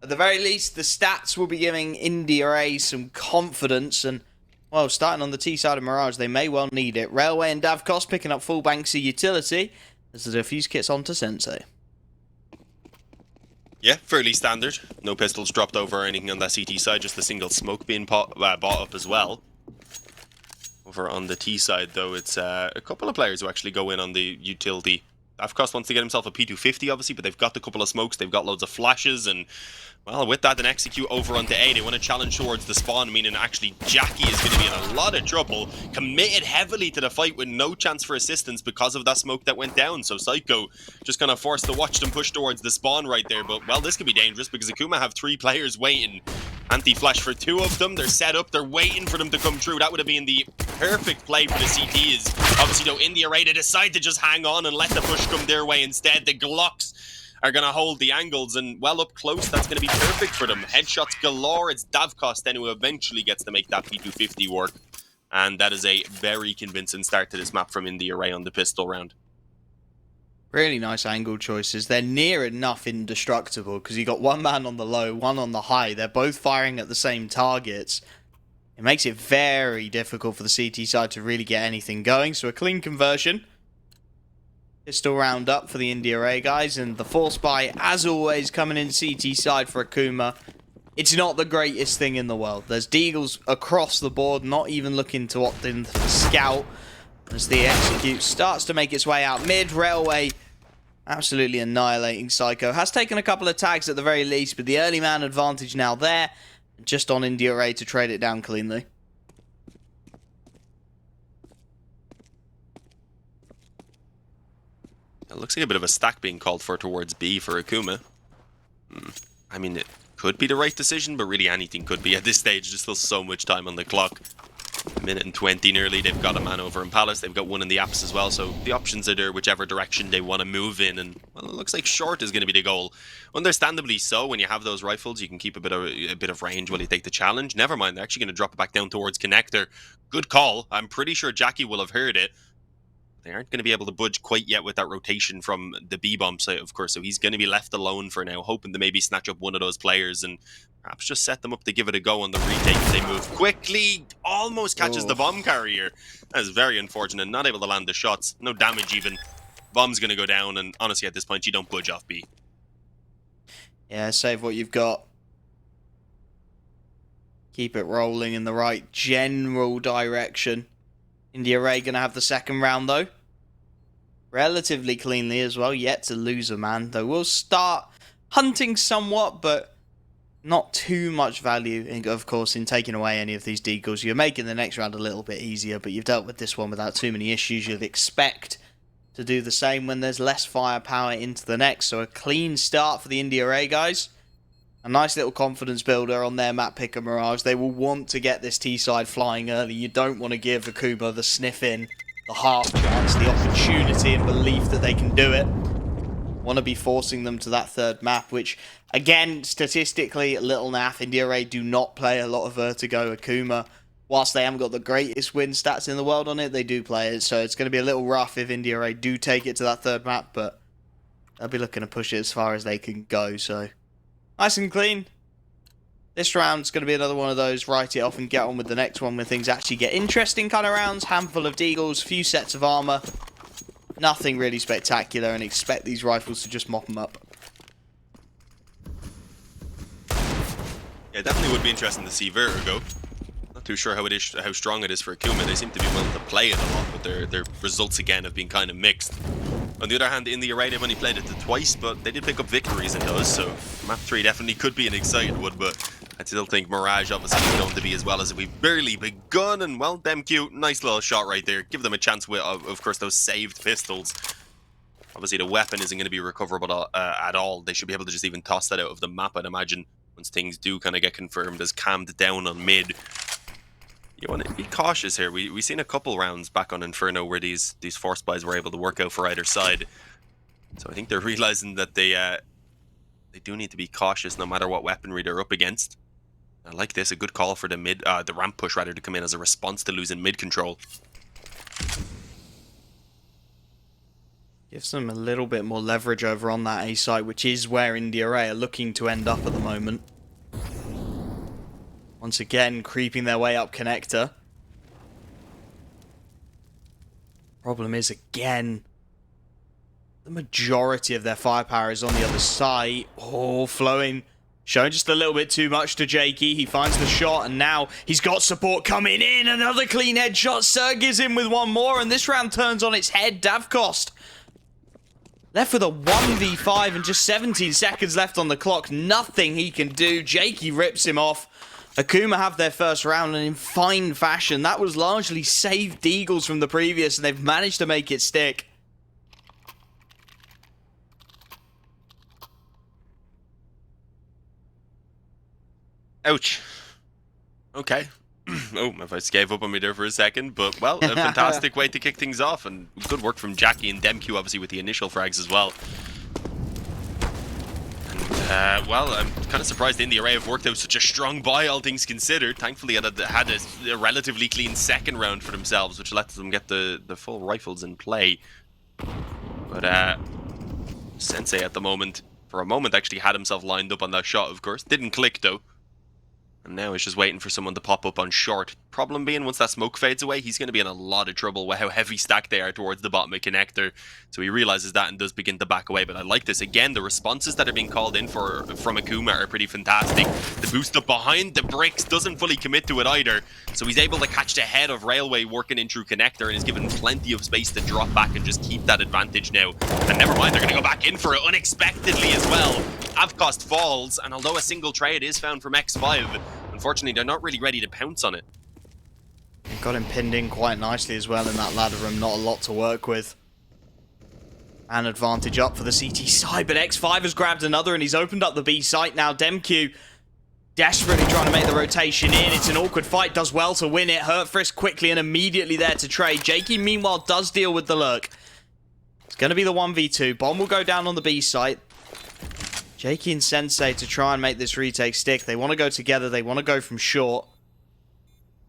At the very least, the stats will be giving IRAE some confidence, and, well, starting on the T side of Mirage, they may well need it. Railway and Davkos picking up full banks of utility as the defuse kits onto Sensei. Yeah, fairly standard. No pistols dropped over or anything on that CT side, just the single smoke being bought up as well. Over on the T side, though, it's a couple of players who actually go in on the utility. Davkos wants to get himself a P250, obviously, but they've got the couple of smokes, they've got loads of flashes, and, well, with that, then execute over onto A. They want to challenge towards the spawn, meaning actually Jackie is going to be in a lot of trouble. Committed heavily to the fight with no chance for assistance because of that smoke that went down. So Psycho just kind of forced to watch them push towards the spawn right there. But, well, this could be dangerous because Akuma have 3 players waiting. Anti-flash for 2 of them. They're set up. They're waiting for them to come through. That would have been the perfect play for the CTs. Obviously, though, in the IRAE, they decide to just hang on and let the push come their way instead. The Glocks are going to hold the angles, and, well, up close, that's going to be perfect for them. Headshots galore. It's Davkos then who eventually gets to make that P250 work. And that is a very convincing start to this map from INDE IRAE on the pistol round. Really nice angle choices. They're near enough indestructible because you got one man on the low, one on the high. They're both firing at the same targets. It makes it very difficult for the CT side to really get anything going. So a clean conversion. Pistol round up for the INDE IRAE guys. And the force buy, as always, coming in CT side for Akuma. It's not the greatest thing in the world. There's deagles across the board, not even looking to opt in for the scout. As the execute starts to make its way out mid, Railway absolutely annihilating Psycho. Has taken a couple of tags at the very least, but the early man advantage now there. Just on INDE IRAE to trade it down cleanly. It looks like a bit of a stack being called for towards B for Akuma. I mean, it could be the right decision, but really anything could be at this stage. There's still so much time on the clock. A minute and 20 nearly. They've got a man over in Palace. They've got one in the apps as well. So the options are there, whichever direction they want to move in. And, well, it looks like short is going to be the goal. Understandably so. When you have those rifles, you can keep a bit of range while you take the challenge. Never mind, they're actually going to drop it back down towards connector. Good call. I'm pretty sure Jackie will have heard it. They aren't going to be able to budge quite yet with that rotation from the B-bomb site, of course. So he's going to be left alone for now, hoping to maybe snatch up one of those players and perhaps just set them up to give it a go on the retake if they move quickly. Almost catches the bomb carrier. That is very unfortunate. Not able to land the shots. No damage even. Bomb's going to go down, and honestly, at this point, you don't budge off B. Yeah, save what you've got. Keep it rolling in the right general direction. INDE IRAE going to have the second round, though. Relatively cleanly as well. Yet to lose a man, though. We'll start hunting somewhat, but not too much value, of course, in taking away any of these deagles. You're making the next round a little bit easier, but you've dealt with this one without too many issues. You'd expect to do the same when there's less firepower into the next. So a clean start for the INDE IRAE guys. A nice little confidence builder on their map pick of Mirage. They will want to get this T-side flying early. You don't want to give Akuma the sniff in, the half chance, the opportunity and belief that they can do it. Want to be forcing them to that third map, which, again, statistically, little naff. INDE IRAE do not play a lot of Vertigo. Akuma, whilst they haven't got the greatest win stats in the world on it, they do play it. So it's going to be a little rough if INDE IRAE do take it to that third map, but they'll be looking to push it as far as they can go, so nice and clean. This round's going to be another one of those write it off and get on with the next one when things actually get interesting kind of rounds. Handful of deagles, few sets of armor. Nothing really spectacular, and expect these rifles to just mop them up. Yeah, definitely would be interesting to see Vertigo. Not too sure how strong it is for Akuma. They seem to be willing to play it a lot, but their results again have been kind of mixed. On the other hand, in the IRAE, they've only played it twice, but they did pick up victories in those, so map 3 definitely could be an exciting one, but I still think Mirage obviously is going to be as well as we've barely begun, and, well, them cute, nice little shot right there. Give them a chance with, of course, those saved pistols. Obviously, the weapon isn't going to be recoverable at all. They should be able to just even toss that out of the map, I'd imagine, once things do kind of get confirmed as calmed down on mid. You want to be cautious here. We've seen a couple rounds back on Inferno where these force buys were able to work out for either side. So I think they're realizing that they do need to be cautious no matter what weaponry they're up against. I like this, a good call for the ramp push rather to come in as a response to losing mid control. Gives them a little bit more leverage over on that A site, which is where IRAE are looking to end up at the moment. Once again, creeping their way up connector. Problem is, again, the majority of their firepower is on the other side. Oh, flowing. Showing just a little bit too much to Jakey. He finds the shot, and now he's got support coming in. Another clean headshot. Serg is in with one more, and this round turns on its head. Davkost left with a 1v5 and just 17 seconds left on the clock. Nothing he can do. Jakey rips him off. Akuma have their first round, and in fine fashion. That was largely saved Deagles from the previous, and they've managed to make it stick. Ouch. Okay. Oh, my voice gave up on me there for a second, but, well, a fantastic way to kick things off, and good work from Jackie and Demq, obviously, with the initial frags as well. And, well, I'm kind of surprised INDE have worked out such a strong buy, all things considered. Thankfully, it had a relatively clean second round for themselves, which lets them get the full rifles in play. But, Sensei at the moment, for a moment, actually had himself lined up on that shot, of course. Didn't click, though. And now he's just waiting for someone to pop up on short. Problem being, once that smoke fades away, he's going to be in a lot of trouble with how heavy stacked they are towards the bottom of connector. So he realizes that and does begin to back away. But I like this. Again, the responses that are being called in from Akuma are pretty fantastic. The boost up behind the bricks doesn't fully commit to it either. So he's able to catch the head of Railway working in through connector and is given plenty of space to drop back and just keep that advantage now. And never mind, they're going to go back in for it unexpectedly as well. Avkost falls, and although a single trade is found from X5, unfortunately, they're not really ready to pounce on it. Got him pinned in quite nicely as well in that ladder room. Not a lot to work with. An advantage up for the CT side, but X5 has grabbed another and he's opened up the B site now. Demq desperately trying to make the rotation in. It's an awkward fight, does well to win it. Hurtfrisk quickly and immediately there to trade. Jakey, meanwhile, does deal with the lurk. It's going to be the 1v2. Bomb will go down on the B site. Jakey and Sensei to try and make this retake stick. They want to go together. They want to go from short.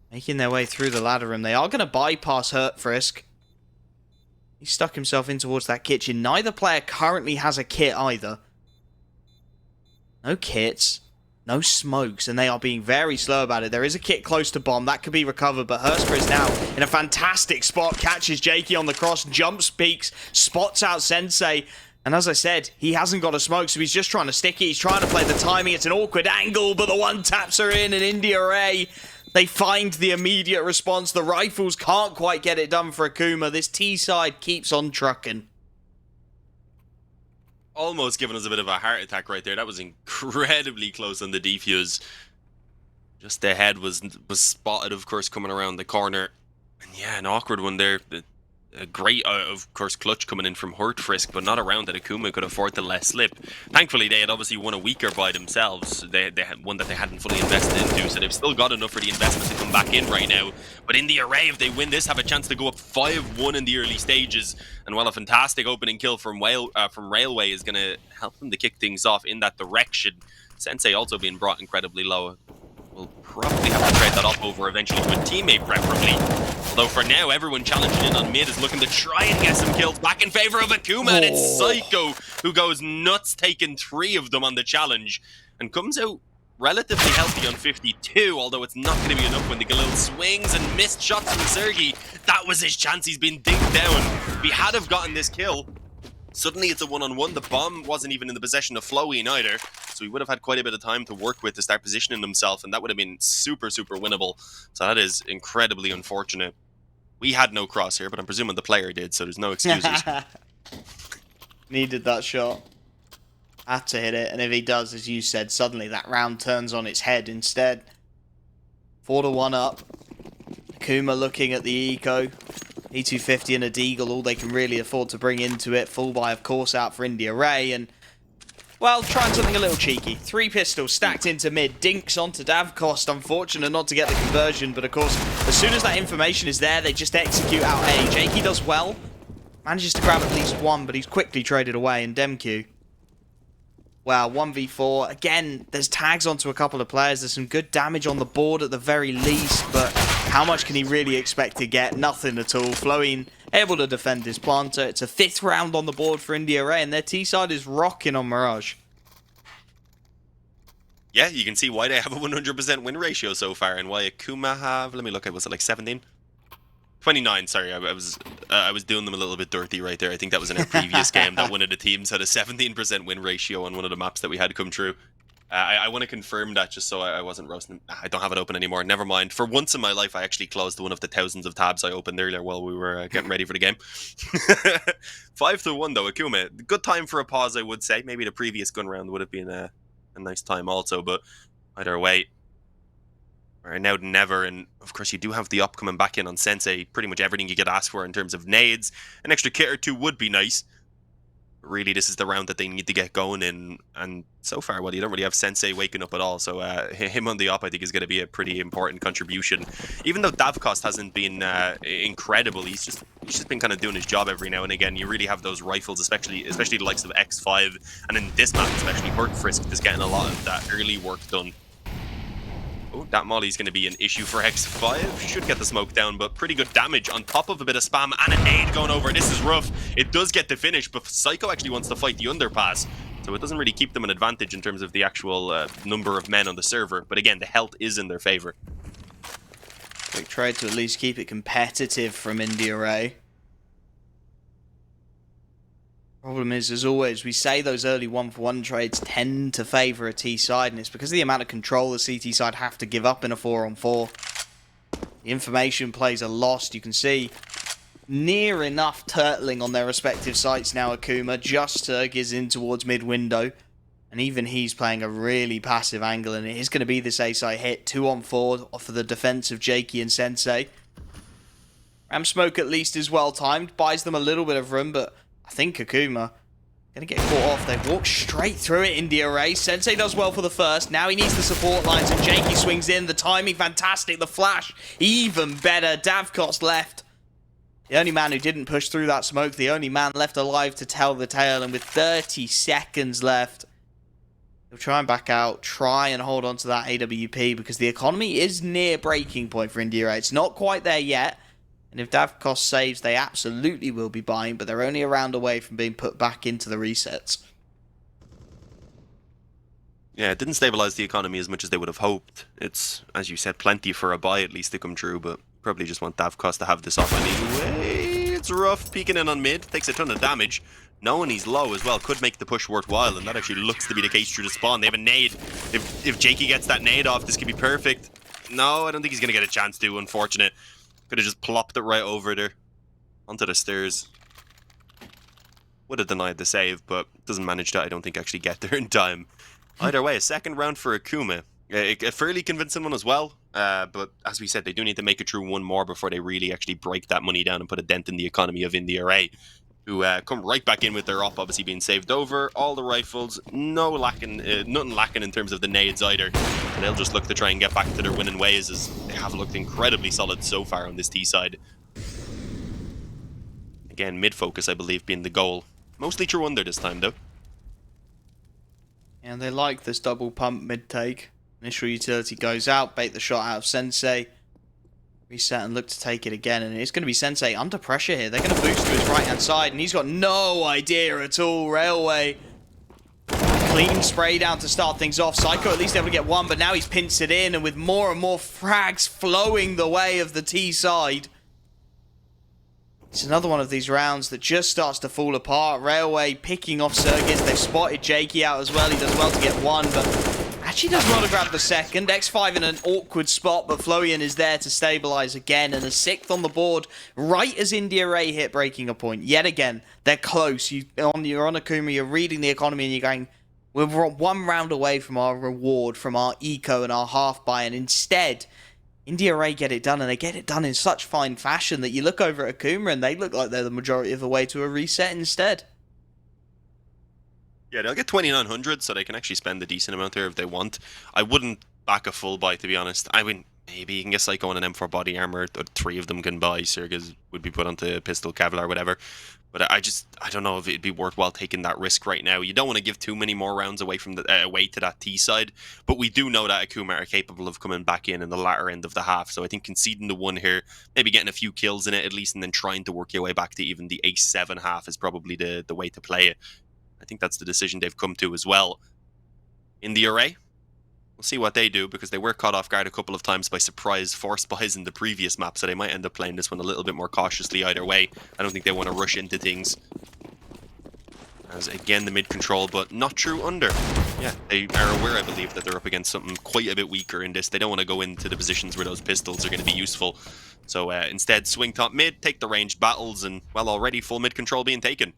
Making their way through the ladder room. They are going to bypass Hurtfrisk. He stuck himself in towards that kitchen. Neither player currently has a kit either. No kits. No smokes. And they are being very slow about it. There is a kit close to bomb. That could be recovered. But Hurtfrisk is now in a fantastic spot. Catches Jakey on the cross. Jumps, peeks. Spots out Sensei. And as I said, he hasn't got a smoke, so he's just trying to stick it. He's trying to play the timing. It's an awkward angle, but the one taps are in, and IRAE, they find the immediate response. The rifles can't quite get it done for Akuma. This T side keeps on trucking. Almost giving us a bit of a heart attack right there. That was incredibly close on the defuse. Just the head was spotted, of course, coming around the corner. And yeah, an awkward one there. A great, of course, clutch coming in from Hurtfrisk, but not a round that Akuma could afford to let slip. Thankfully, they had obviously won a weaker by themselves. They had one that they hadn't fully invested into, so they've still got enough for the investment to come back in right now. But in the IRAE, if they win this, have a chance to go up 5-1 in the early stages. And while a fantastic opening kill from Railway is going to help them to kick things off in that direction, Sensei also being brought incredibly low. We'll probably have to trade that up over eventually to a teammate, preferably. Although for now, everyone challenging in on mid is looking to try and get some kills back in favor of Akuma, and it's Psycho who goes nuts, taking 3 of them on the challenge, and comes out relatively healthy on 52, although it's not going to be enough when they get little swings and missed shots from Sergi. That was his chance. He's been dinked down. If he had have gotten this kill, suddenly it's a one-on-one. The bomb wasn't even in the possession of Floween either, so he would have had quite a bit of time to work with to start positioning himself, and that would have been super, super winnable. So that is incredibly unfortunate. We had no crosshair, but I'm presuming the player did, so there's no excuses. Needed that shot. Had to hit it, and if he does, as you said, suddenly that round turns on its head instead. 4-1 up. Akuma looking at the eco. E250 and a Deagle, all they can really afford to bring into it. Full buy, of course, out for IRAE, and, well, trying something a little cheeky. 3 pistols stacked into mid, dinks onto Davkost. Unfortunate not to get the conversion, but of course, as soon as that information is there, they just execute out A. Jakey does well, manages to grab at least 1, but he's quickly traded away, and Demq, wow, 1v4. Again, there's tags onto a couple of players. There's some good damage on the board at the very least, but how much can he really expect to get? Nothing at all. Flowing able to defend his planter. It's a 5th round on the board for INDE, and their T side is rocking on Mirage. Yeah, you can see why they have a 100% win ratio so far, and why Akuma have, let me look, was it like 17? 29, sorry, I was doing them a little bit dirty right there. I think that was in our previous game that one of the teams had a 17% win ratio on one of the maps that we had come true. I want to confirm that just so I wasn't roasting. I don't have it open anymore. Never mind. For once in my life, I actually closed one of the thousands of tabs I opened earlier while we were getting ready for the game. 5-1 though, Akuma. Good time for a pause, I would say. Maybe the previous gun round would have been a nice time also, but either way, right now than never. And of course, you do have the up coming back in on Sensei. Pretty much everything you could ask for in terms of nades. An extra kit or two would be nice. Really, this is the round that they need to get going in, and so far, well, you don't really have Sensei waking up at all, so him on the op, I think, is going to be a pretty important contribution. Even though Davkost hasn't been incredible, he's just been kind of doing his job every now and again. You really have those rifles, especially the likes of X5, and in this map, especially Frisk is getting a lot of that early work done. Oh, that molly's going to be an issue for X5. Should get the smoke down, but pretty good damage on top of a bit of spam and a nade going over. This is rough. It does get the finish, but Psycho actually wants to fight the underpass, so it doesn't really keep them an advantage in terms of the actual number of men on the server. But again, the health is in their favor. They tried to at least keep it competitive from INDE. Problem is, as always, we say those early 1-for-1 trades tend to favour a T side, and it's because of the amount of control the CT side have to give up in a 4-on-4. The information plays are lost. You can see near enough turtling on their respective sites now. Akuma just is in towards mid-window, and even he's playing a really passive angle, and it is going to be this A-side hit. 2-on-4 for the defense of Jakey and Sensei. Ram Smoke at least is well timed, buys them a little bit of room, but I think Akuma gonna get caught off. They walk straight through it in the array. Sensei does well for the first. Now he needs the support lines, and Jakey swings in. The timing fantastic. The flash even better. Davkost left. The only man who didn't push through that smoke. The only man left alive to tell the tale. And with 30 seconds left, he'll try and back out. Try and hold on to that AWP, because the economy is near breaking point for INDE. It's not quite there yet. And if Davkost saves, they absolutely will be buying, but they're only a round away from being put back into the resets. Yeah, it didn't stabilize the economy as much as they would have hoped. It's, as you said, plenty for a buy at least to come true, but probably just want Davkost to have this off anyway. It's rough, peeking in on mid, takes a ton of damage. Knowing he's low as well could make the push worthwhile, and that actually looks to be the case through the spawn. They have a nade. If Jakey gets that nade off, this could be perfect. No, I don't think he's going to get a chance to, unfortunate. Could have just plopped it right over there onto the stairs. Would have denied the save, but doesn't manage to, I don't think, actually get there in time. Either way, a second round for Akuma. A fairly convincing one as well, but as we said, they do need to make it through one more before they really actually break that money down and put a dent in the economy of IRAE, who come right back in with their op, obviously being saved over. All the rifles, nothing lacking in terms of the nades either. And they'll just look to try and get back to their winning ways, as they have looked incredibly solid so far on this T side. Again, mid-focus, I believe, being the goal. Mostly through under this time, though. And they like this double pump mid-take. Initial utility goes out, bait the shot out of Sensei. Reset and look to take it again, and it's going to be Sensei under pressure here. They're going to boost to his right-hand side, and he's got no idea at all. Railway. Clean spray down to start things off. Psycho at least able to get one, but now he's pinched it in, and with more and more frags flowing the way of the T side. It's another one of these rounds that just starts to fall apart. Railway picking off Sergis. They've spotted Jakey out as well. He does well to get one, but actually does well to grab the second. X5 in an awkward spot, but Florian is there to stabilize again, and a 6th on the board right as IRAE hit breaking a point. Yet again, they're close. You're on Akuma, you're reading the economy, and you're going, we're one round away from our reward, from our eco and our half buy, and instead, IRAE get it done, and they get it done in such fine fashion that you look over at Akuma and they look like they're the majority of the way to a reset instead. Yeah, they'll get 2,900, so they can actually spend a decent amount there if they want. I wouldn't back a full buy, to be honest. I mean, maybe you can get Psycho on an M4 body armor, 3 of them can buy. Sergis would be put onto pistol, Kevlar, whatever. But I don't know if it'd be worthwhile taking that risk right now. You don't want to give too many more rounds away from the away to that T side, but we do know that Akuma are capable of coming back in the latter end of the half. So I think conceding the one here, maybe getting a few kills in it at least, and then trying to work your way back to even the A7 half is probably the way to play it. I think that's the decision they've come to as well. In the IRAE, we'll see what they do, because they were caught off guard a couple of times by surprise force buys in the previous map, so they might end up playing this one a little bit more cautiously either way. I don't think they want to rush into things. As again, the mid control, but not true under. Yeah, they are aware, I believe, that they're up against something quite a bit weaker in this. They don't want to go into the positions where those pistols are going to be useful. So instead, swing top mid, take the ranged battles, and, well, already full mid control being taken.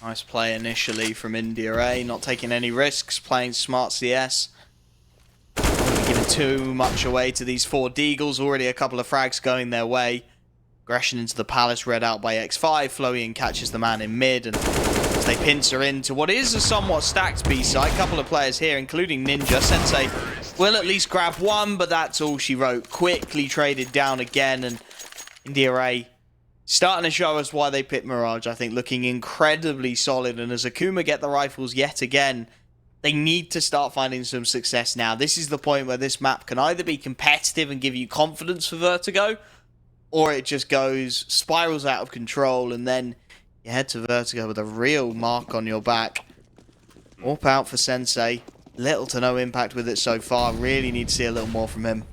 Nice play initially from INDE, not taking any risks, playing smart CS. Not giving too much away to these 4 Deagles, already a couple of frags going their way. Aggression into the Palace, read out by X5, Florian catches the man in mid, and as they pincer into what is a somewhat stacked B side, a couple of players here, including Ninja. Sensei will at least grab one, but that's all she wrote. Quickly traded down again, and INDE starting to show us why they picked Mirage, I think, looking incredibly solid. And as Akuma get the rifles yet again, they need to start finding some success now. This is the point where this map can either be competitive and give you confidence for Vertigo, or it just spirals out of control, and then you head to Vertigo with a real mark on your back. Warp out for Sensei. Little to no impact with it so far. Really need to see a little more from him.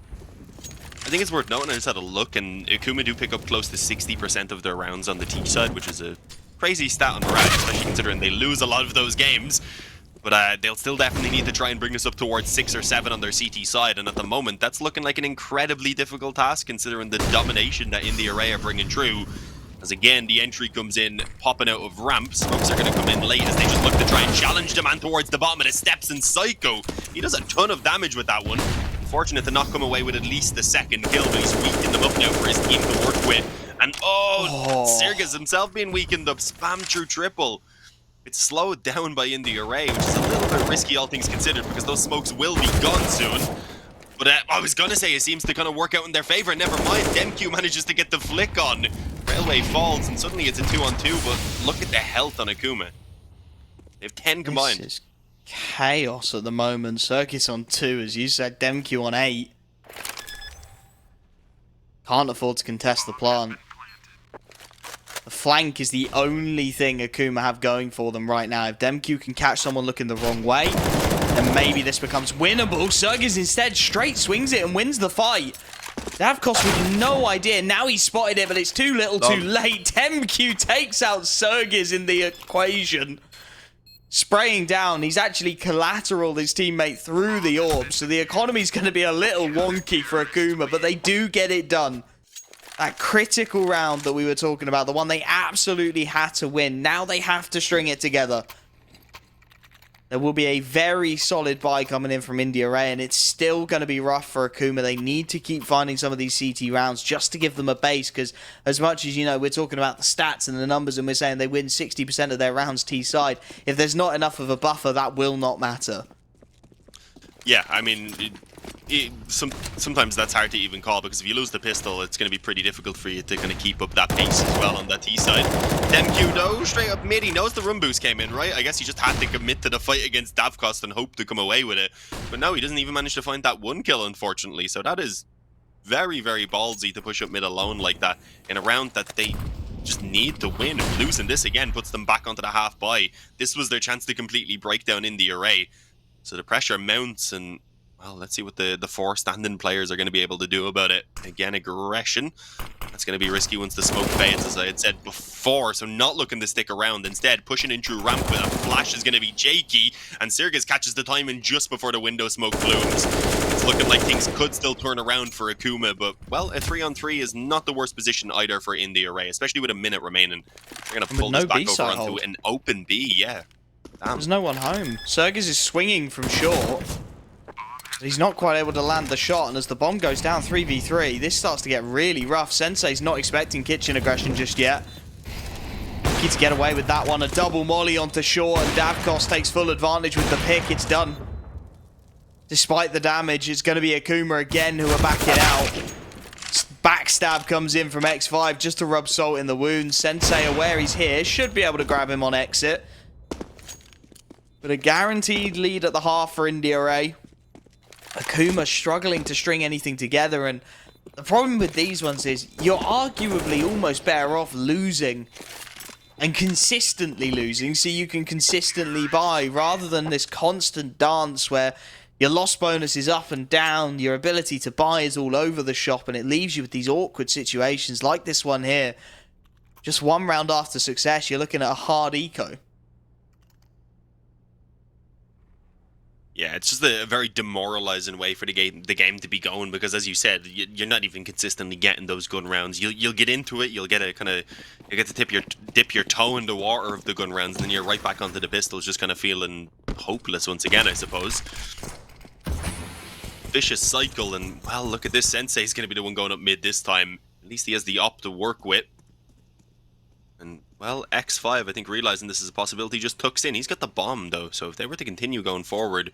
I think it's worth noting, I just had a look, and Akuma do pick up close to 60% of their rounds on the T side, which is a crazy stat on Mirage, especially considering they lose a lot of those games. But they'll still definitely need to try and bring this up towards 6 or 7 on their CT side, and at the moment, that's looking like an incredibly difficult task, considering the domination that INDE are bringing through. As again, the entry comes in, popping out of ramp. Smokes are going to come in late as they just look to try and challenge the man towards the bottom of the steps, and Psycho, he does a ton of damage with that one. Fortunate to not come away with at least the second kill, but he's weakened them up now for his team to work with. And Sirgas himself being weakened up, spam through triple. It's slowed down by INDE, which is a little bit risky, all things considered, because those smokes will be gone soon. But I was going to say, it seems to kind of work out in their favor. Never mind, DemQ manages to get the flick on. Railway falls, and suddenly it's a 2-on-2, but look at the health on Akuma. They have 10 combined. This is chaos at the moment. Circus on 2, as you said, DemQ on 8. Can't afford to contest the plant. The flank is the only thing Akuma have going for them right now. If DemQ can catch someone looking the wrong way, then maybe this becomes winnable. Sergis instead straight swings it and wins the fight. Davkos with no idea. Now he's spotted it, but it's too little too late. DemQ takes out Sergis in the equation. Spraying down, he's actually collateraled his teammate through the orb, so the economy's going to be a little wonky for Akuma, but they do get it done. That critical round that we were talking about, the one they absolutely had to win, now they have to string it together. There will be a very solid buy coming in from INDE, and it's still going to be rough for Akuma. They need to keep finding some of these CT rounds just to give them a base, because as much as, you know, we're talking about the stats and the numbers and we're saying they win 60% of their rounds T-side, if there's not enough of a buffer, that will not matter. Yeah, I mean, sometimes that's hard to even call, because if you lose the pistol, it's going to be pretty difficult for you to kind of keep up that pace as well on that T side. DemQ though, straight up mid, he knows the run boost came in, right? I guess he just had to commit to the fight against Davkos and hope to come away with it. But no, he doesn't even manage to find that one kill, unfortunately. So that is very, very ballsy to push up mid alone like that in a round that they just need to win. Losing this again puts them back onto the half buy. This was their chance to completely break down INDE. So the pressure mounts, and well, let's see what the 4 standing players are going to be able to do about it. Again, aggression. That's going to be risky once the smoke fades, as I had said before. So not looking to stick around. Instead, pushing in through ramp with a flash is going to be Jakey. And Sirgas catches the timing just before the window smoke blooms. It's looking like things could still turn around for Akuma. But, well, a 3-on-3 is not the worst position either for INDE, especially with a minute remaining. They're going to pull this back over onto an open B, yeah. Damn. There's no one home. Sergis is swinging from short. He's not quite able to land the shot, and as the bomb goes down 3v3, this starts to get really rough. Sensei's not expecting kitchen aggression just yet. Lucky to get away with that one. A double molly onto short, and Davkos takes full advantage with the pick. It's done. Despite the damage, it's going to be Akuma again who are backing out. Backstab comes in from X5 just to rub salt in the wound. Sensei aware he's here. Should be able to grab him on exit. But a guaranteed lead at the half for INDE. Akuma struggling to string anything together. And the problem with these ones is you're arguably almost better off losing and consistently losing so you can consistently buy, rather than this constant dance where your loss bonus is up and down, your ability to buy is all over the shop, and it leaves you with these awkward situations like this one here. Just one round after success, you're looking at a hard eco. Yeah, it's just a very demoralizing way for the game to be going, because, as you said, you're not even consistently getting those gun rounds. You'll get into it, you'll get to dip your toe in the water of the gun rounds, and then you're right back onto the pistols, just kind of feeling hopeless once again, I suppose. Vicious cycle, and well, look at this. Sensei's going to be the one going up mid this time. At least he has the op to work with. And, well, X5, I think, realizing this is a possibility, just tucks in. He's got the bomb, though, so if they were to continue going forward,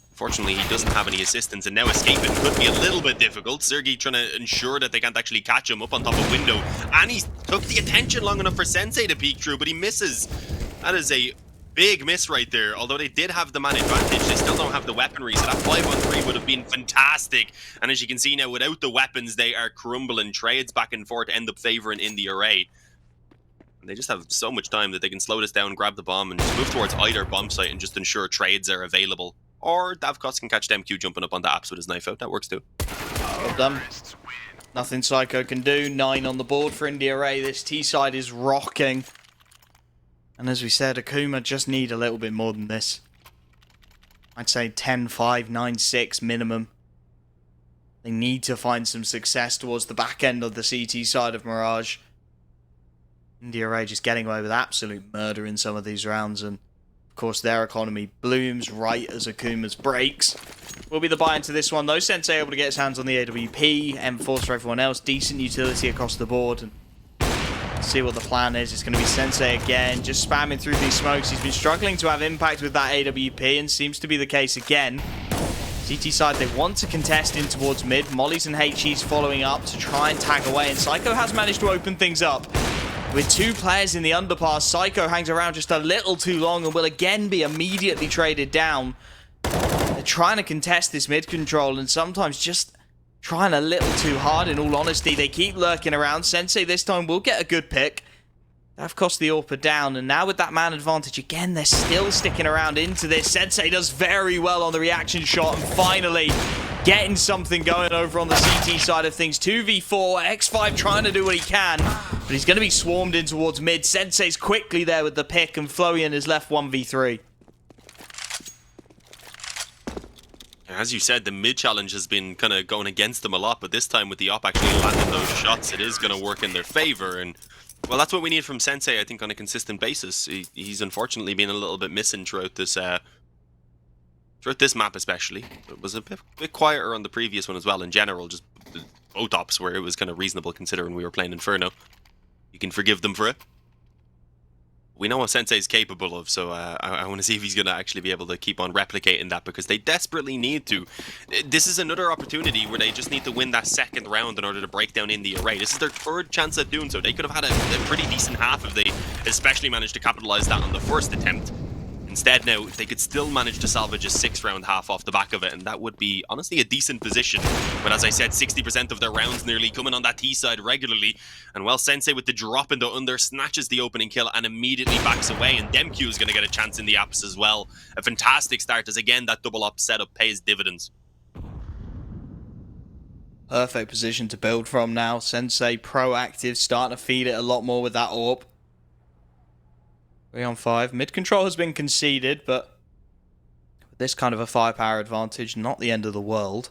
unfortunately, he doesn't have any assistance, and now escaping could be a little bit difficult. Sergey trying to ensure that they can't actually catch him up on top of window, and he took the attention long enough for Sensei to peek through, but he misses. That is a big miss right there. Although they did have the man advantage, they still don't have the weaponry, so that 5-on-3 would have been fantastic. And as you can see now, without the weapons, they are crumbling. Trades back and forth end up favouring in the IRAE. And they just have so much time that they can slow this down, grab the bomb, and just move towards either bomb site and just ensure trades are available. Or Davkos can catch DemQ jumping up on the apps with his knife out. That works too. Well done. Nothing Psycho can do. 9 on the board for IRAE. This T side is rocking. And as we said, Akuma just need a little bit more than this. I'd say 10-5, 9-6 minimum. They need to find some success towards the back end of the CT side of Mirage. IRAE just getting away with absolute murder in some of these rounds, and of course their economy blooms right as Akuma's breaks. Will be the buy into this one though. Sensei able to get his hands on the AWP, M4 for everyone else, decent utility across the board. And see what the plan is. It's going to be Sensei again, just spamming through these smokes. He's been struggling to have impact with that AWP, and seems to be the case again. CT side, they want to contest in towards mid. Mollies and HEs following up to try and tag away, and Psycho has managed to open things up. With 2 players in the underpass, Psycho hangs around just a little too long and will again be immediately traded down. They're trying to contest this mid control, and sometimes just trying a little too hard, in all honesty. They keep lurking around. Sensei this time will get a good pick. They've cost the AWP down, and now with that man advantage again, they're still sticking around into this. Sensei does very well on the reaction shot, and finally getting something going over on the CT side of things. 2v4, X5 trying to do what he can, but he's going to be swarmed in towards mid. Sensei's quickly there with the pick, and Floian is left 1v3. As you said, the mid challenge has been kind of going against them a lot, but this time with the op actually landing those shots, it is going to work in their favor. And well, that's what we need from Sensei, I think, on a consistent basis. He's unfortunately been a little bit missing throughout this map, especially. It was a bit quieter on the previous one as well. In general, just both ops where it was kind of reasonable considering we were playing Inferno. You can forgive them for it. We know what Sensei's capable of, so I want to see if he's going to actually be able to keep on replicating that, because they desperately need to. This is another opportunity where they just need to win that second round in order to break down in the IRAE. This is their 3rd chance at doing so. They could have had a pretty decent half if they especially managed to capitalize that on the first attempt. Instead now, they could still manage to salvage a 6-round half off the back of it, and that would be, honestly, a decent position. But as I said, 60% of their rounds nearly coming on that T side regularly. And well, Sensei with the drop in the under snatches the opening kill and immediately backs away, and DemQ is going to get a chance in the apps as well. A fantastic start, as again, that double op setup pays dividends. Perfect position to build from now. Sensei proactive, starting to feed it a lot more with that AWP. 3-on-5. Mid control has been conceded, but with this kind of a firepower advantage, not the end of the world.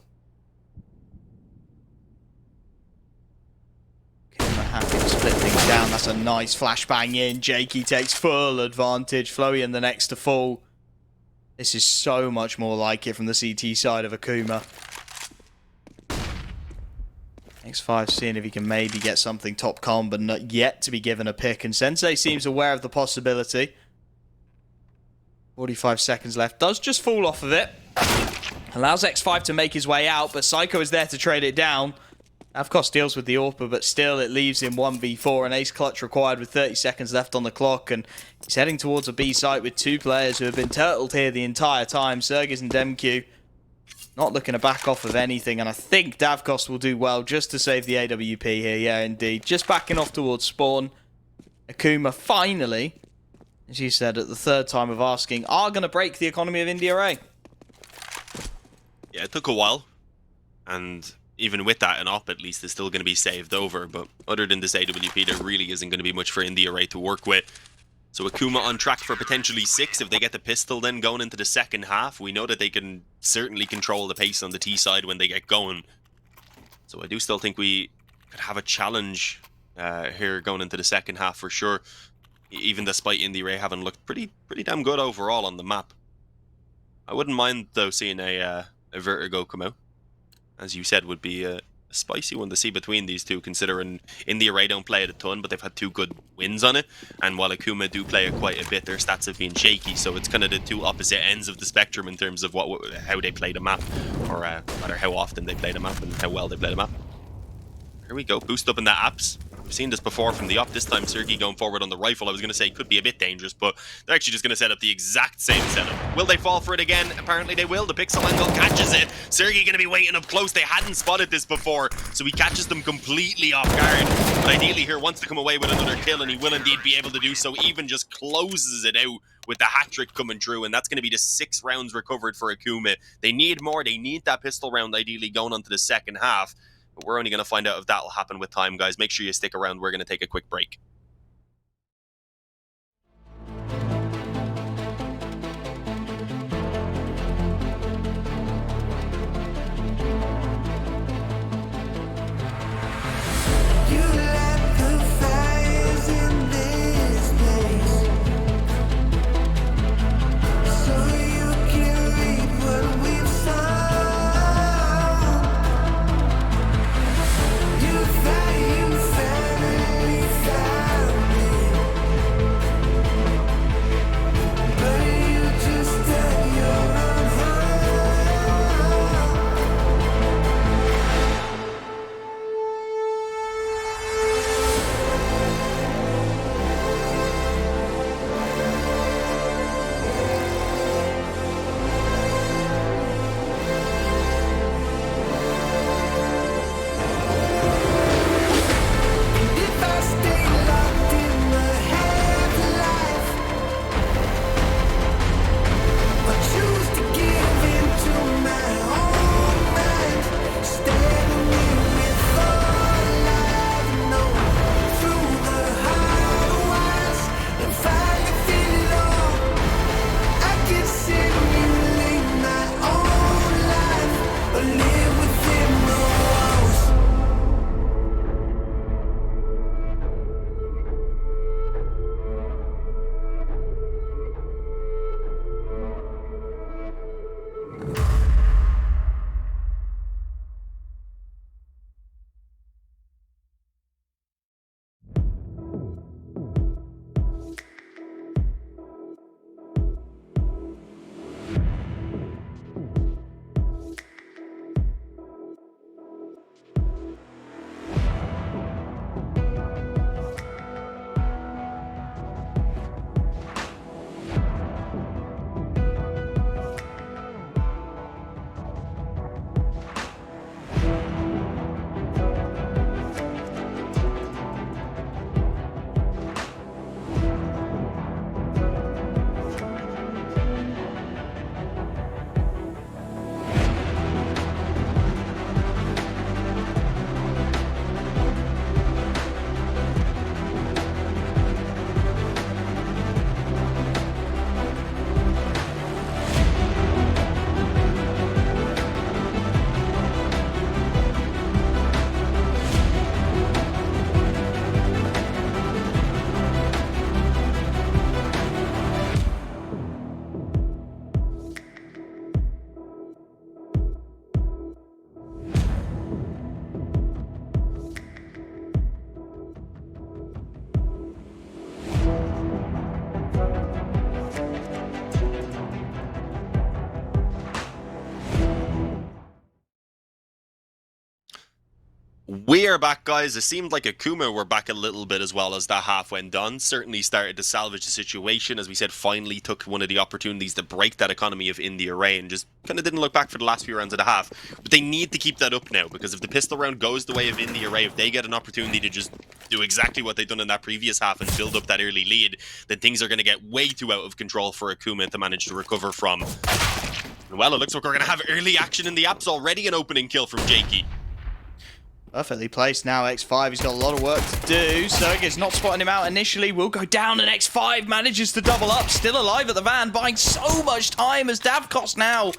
Okay, I'm happy to split things down. That's a nice flashbang in. Jakey takes full advantage. Floian the next to fall. This is so much more like it from the CT side of Akuma. X5 seeing if he can maybe get something top comb, but not yet to be given a pick. And Sensei seems aware of the possibility. 45 seconds left. Does just fall off of it. Allows X5 to make his way out, but Psycho is there to trade it down. Avkos deals with the AWPer, but still it leaves him 1v4. An ace clutch required with 30 seconds left on the clock, and he's heading towards a B site with two players who have been turtled here the entire time. Sergis and Demq not looking to back off of anything, and I think Davkos will do well just to save the AWP here. Yeah, indeed. Just backing off towards spawn. Akuma finally, as you said, at the third time of asking, are going to break the economy of IRAE. Yeah, it took a while, and even with that, an op at least is still going to be saved over, but other than this AWP, there really isn't going to be much for IRAE to work with. So Akuma on track for potentially 6 if they get the pistol then going into the second half. We know that they can certainly control the pace on the T side when they get going. So I do still think we could have a challenge here going into the second half for sure. Even despite IRAE having looked pretty damn good overall on the map. I wouldn't mind though seeing a Vertigo come out. As you said, would be a spicy one to see between these two, considering IRAE don't play it a ton, but they've had 2 good wins on it. And while Akuma do play it quite a bit, their stats have been shaky, so it's kind of the 2 opposite ends of the spectrum in terms of how they play the map, or rather how often they play the map and how well they play the map. Here we go, boost up in the apps. We've seen this before from the op. This time Sergey going forward on the rifle. I was going to say could be a bit dangerous, but they're actually just going to set up the exact same setup. Will they fall for it again? Apparently they will. The pixel angle catches it. Sergey going to be waiting up close. They hadn't spotted this before, so he catches them completely off guard. But ideally here wants to come away with another kill, and he will indeed be able to do so. Even just closes it out with the hat-trick coming through, and that's going to be the 6 rounds recovered for Akuma. They need more. They need that pistol round ideally going on to the second half. But we're only going to find out if that will happen with time, guys. Make sure you stick around. We're going to take a quick break. We are back, guys. It seemed like Akuma were back a little bit as well as that half went on. Certainly started to salvage the situation. As we said, finally took one of the opportunities to break that economy of INDE IRAE and just kind of didn't look back for the last few rounds of the half. But they need to keep that up now, because if the pistol round goes the way of INDE IRAE, if they get an opportunity to just do exactly what they've done in that previous half and build up that early lead, then things are going to get way too out of control for Akuma to manage to recover from. And well, it looks like we're going to have early action in the apps already. An opening kill from Jakey. Perfectly placed now, X5. He's got a lot of work to do. Sergey's not spotting him out initially. Will go down, and X5 manages to double up. Still alive at the van, buying so much time as Davkos now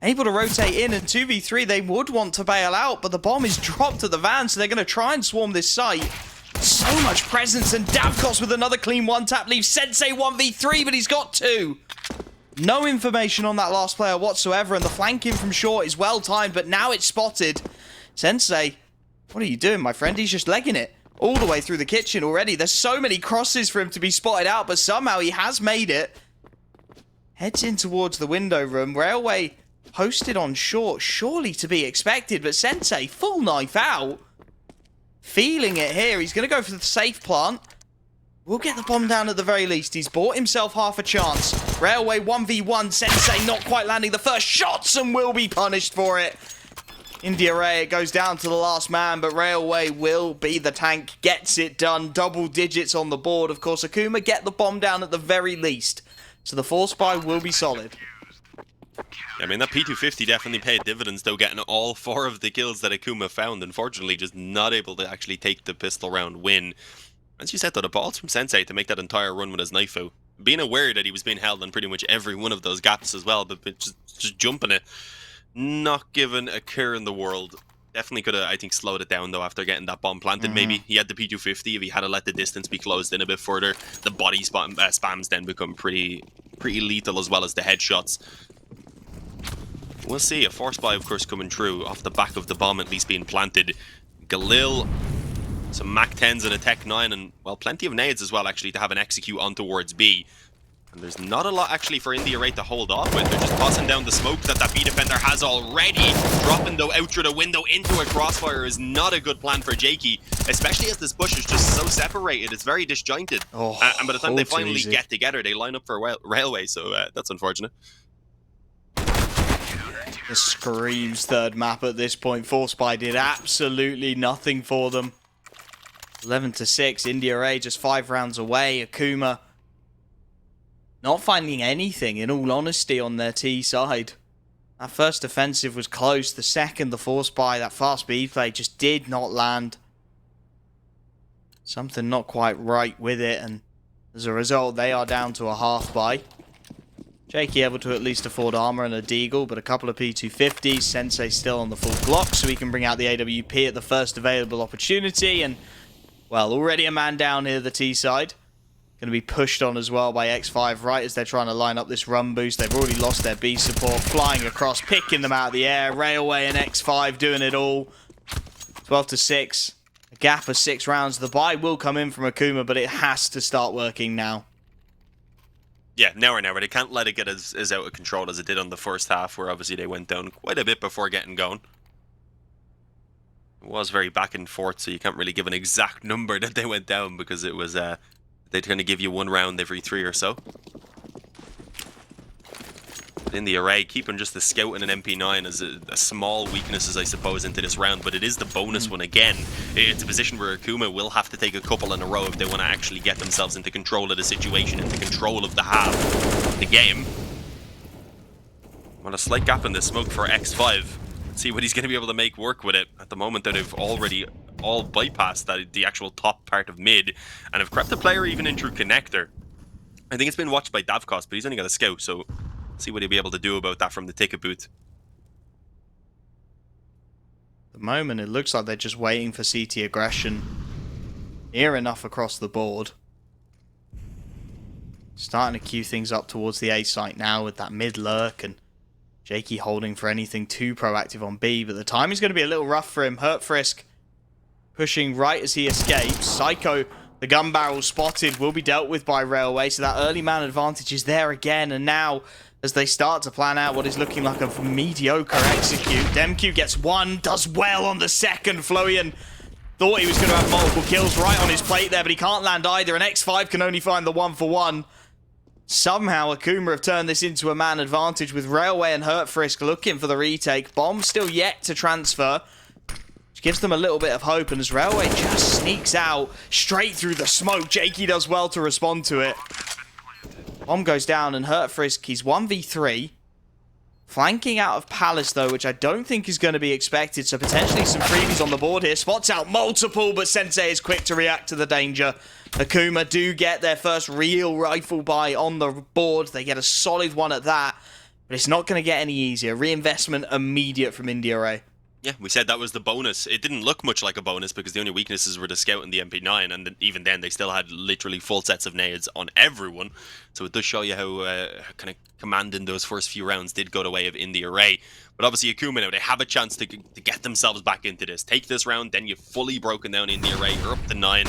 able to rotate in, and 2v3 they would want to bail out, but the bomb is dropped at the van, so they're going to try and swarm this site. So much presence, and Davkos with another clean one-tap leaves Sensei 1v3, but he's got two. No information on that last player whatsoever, and the flanking from short is well timed, but now it's spotted. Sensei, what are you doing, my friend? He's just legging it all the way through the kitchen already. There's so many crosses for him to be spotted out, but somehow he has made it. Heads in towards the window room. Railway posted on short, surely to be expected, but Sensei, full knife out. Feeling it here. He's going to go for the safe plant. We'll get the bomb down at the very least. He's bought himself half a chance. Railway 1v1. Sensei not quite landing the first shots and will be punished for it. INDE IRAE, it goes down to the last man, but Railway will be the tank, gets it done, double digits on the board. Of course, Akuma get the bomb down at the very least, so the force buy will be solid. I mean, that P250 definitely paid dividends, though, getting all 4 of the kills that Akuma found. Unfortunately, just not able to actually take the pistol round win. As you said, though, the balls from Sensei to make that entire run with his knife out. Being aware that he was being held on pretty much every one of those gaps as well, but just jumping it. Not given a care in the world. Definitely could have, I think, slowed it down, though, after getting that bomb planted. Maybe he had the P250. If he had to let the distance be closed in a bit further, the body spams then become pretty lethal, as well as the headshots. We'll see. A force buy, of course, coming through off the back of the bomb at least being planted. Galil, some Mac 10s and a Tech 9, and, well, plenty of nades as well, actually, to have an execute on towards B. And there's not a lot, actually, for INDE IRAE to hold off with. They're just tossing down the smoke that B defender has already. Dropping, though, out through the window into a crossfire is not a good plan for Jakey, especially as this bush is just so separated. It's very disjointed. And by the time they finally get together, they line up for Railway, so that's unfortunate. The Screams third map at this point. Force buy did absolutely nothing for them. 11-6, INDE IRAE just 5 rounds away. Akuma not finding anything, in all honesty, on their T side. That first offensive was close. The second, the force buy, that fast B play just did not land. Something not quite right with it, and as a result, they are down to a half buy. Jakey able to at least afford armor and a deagle, but a couple of P250s. Sensei still on the full Glock, so he can bring out the AWP at the first available opportunity. And, well, already a man down here, the T side. Going to be pushed on as well by X5 right as they're trying to line up this run boost. They've already lost their B support. Flying across, picking them out of the air. Railway and X5 doing it all. 12-6. A gap of 6 rounds. The buy will come in from Akuma, but it has to start working now. Yeah, now or never. They can't let it get as out of control as it did on the first half, where obviously they went down quite a bit before getting going. It was very back and forth, so you can't really give an exact number that they went down, because it was... they'd kind of give you 1 round every 3 or so. But INDE IRAE, keeping just the scout and an MP9 as a small weaknesses, I suppose, into this round. But it is the bonus one again. It's a position where Akuma will have to take a couple in a row if they want to actually get themselves into control of the situation, into control of the half of the game. Well, a slight gap in the smoke for X5. Let's see what he's going to be able to make work with it. At the moment, that they've already all bypassed the actual top part of mid, and have crept the player even in through connector. I think it's been watched by Davkos, but he's only got a scout, so let's see what he'll be able to do about that from the ticket booth. At the moment, it looks like they're just waiting for CT aggression. Near enough across the board. Starting to queue things up towards the A site now with that mid lurk, and Jakey holding for anything too proactive on B, but the time is going to be a little rough for him. Hurt Frisk pushing right as he escapes. Psycho, the gun barrel spotted, will be dealt with by Railway, so that early man advantage is there again, and now as they start to plan out what is looking like a mediocre execute. Demq gets one, does well on the second. Florian thought he was going to have multiple kills right on his plate there, but he can't land either, and X5 can only find the 1-for-1. Somehow, Akuma have turned this into a man advantage with Railway and Hurtfrisk looking for the retake. Bomb still yet to transfer, which gives them a little bit of hope, and as Railway just sneaks out straight through the smoke, Jakey does well to respond to it. Bomb goes down, and Hurtfrisk, he's 1v3. Flanking out of Palace, though, which I don't think is going to be expected, so potentially some freebies on the board here. Spots out multiple, but Sensei is quick to react to the danger. Akuma do get their first real rifle buy on the board. They get a solid one at that, but it's not going to get any easier. Reinvestment immediate from INDE. Yeah, we said that was the bonus. It didn't look much like a bonus because the only weaknesses were the Scout and the MP9, and even then they still had literally full sets of nades on everyone. So it does show you how kind of commanding those first few rounds did go the way of INDE. But obviously Akuma now, they have a chance to get themselves back into this. Take this round, then you've fully broken down INDE. You're up to 9.